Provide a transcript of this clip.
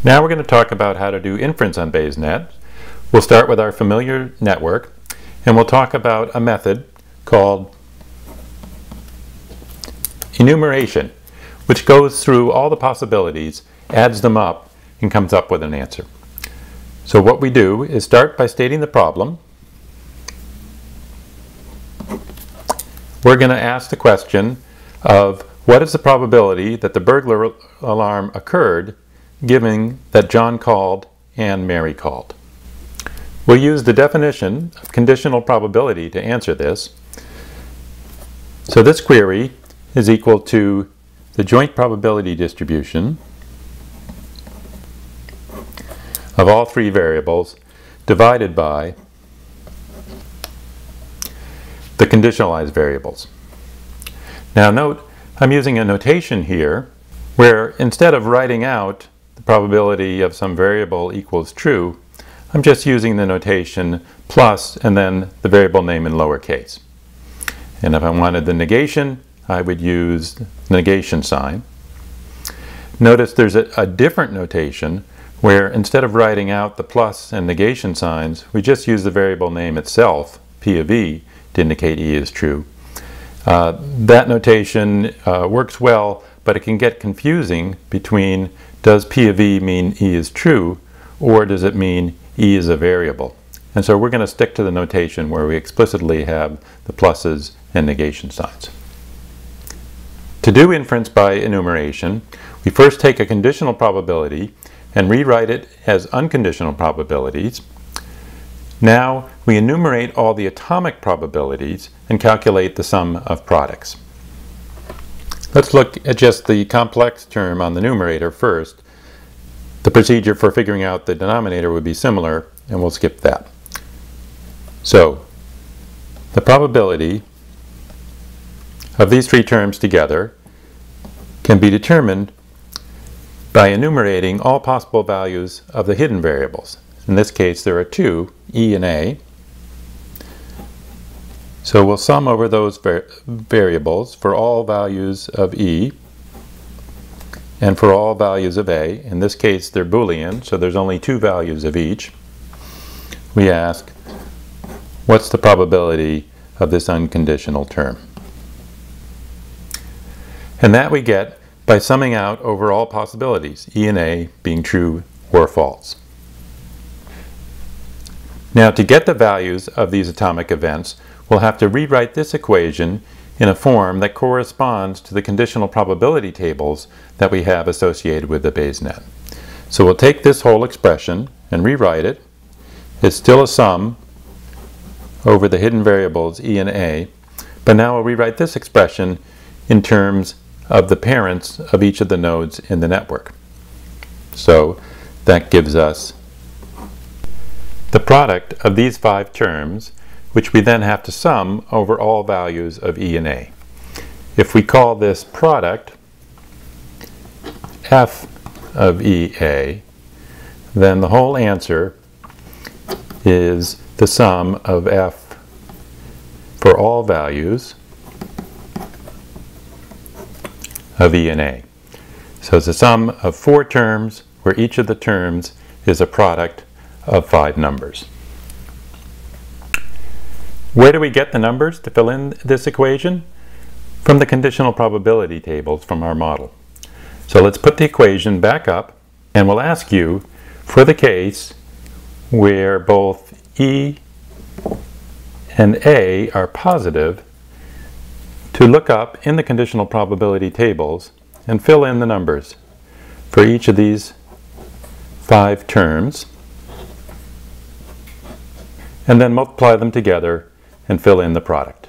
Now we're going to talk about how to do inference on BayesNet. We'll start with our familiar network, and we'll talk about a method called enumeration, which goes through all the possibilities, adds them up, and comes up with an answer. So what we do is start by stating the problem. We're going to ask the question of what is the probability that the burglar alarm occurred given that John called and Mary called. We'll use the definition of conditional probability to answer this. So this query is equal to the joint probability distribution of all three variables divided by the conditionalized variables. Now note, I'm using a notation here where instead of writing out the probability of some variable equals true, I'm just using the notation plus and then the variable name in lowercase. And if I wanted the negation, I would use the negation sign. Notice there's a different notation where instead of writing out the plus and negation signs, we just use the variable name itself, P of E, to indicate E is true. That notation works well, but it can get confusing between does P of E mean E is true, or does it mean E is a variable? And so we're going to stick to the notation where we explicitly have the pluses and negation signs. To do inference by enumeration, we first take a conditional probability and rewrite it as unconditional probabilities. Now we enumerate all the atomic probabilities and calculate the sum of products. Let's look at just the complex term on the numerator first. The procedure for figuring out the denominator would be similar, and we'll skip that. So the probability of these three terms together can be determined by enumerating all possible values of the hidden variables. In this case, there are two, E and A. So we'll sum over those variables for all values of E and for all values of A. In this case, they're Boolean, so there's only two values of each. We ask, what's the probability of this unconditional term? And that we get by summing out over all possibilities, E and A being true or false. Now, to get the values of these atomic events, we'll have to rewrite this equation in a form that corresponds to the conditional probability tables that we have associated with the BayesNet. So we'll take this whole expression and rewrite it. It's still a sum over the hidden variables E and A, but now we'll rewrite this expression in terms of the parents of each of the nodes in the network. So that gives us the product of these five terms, which we then have to sum over all values of E and A. If we call this product F of EA, then the whole answer is the sum of F for all values of E and A. So it's a sum of four terms where each of the terms is a product of five numbers. Where do we get the numbers to fill in this equation? From the conditional probability tables from our model. So let's put the equation back up, and we'll ask you, for the case where both E and A are positive, to look up in the conditional probability tables and fill in the numbers for each of these five terms, and then multiply them together and fill in the product.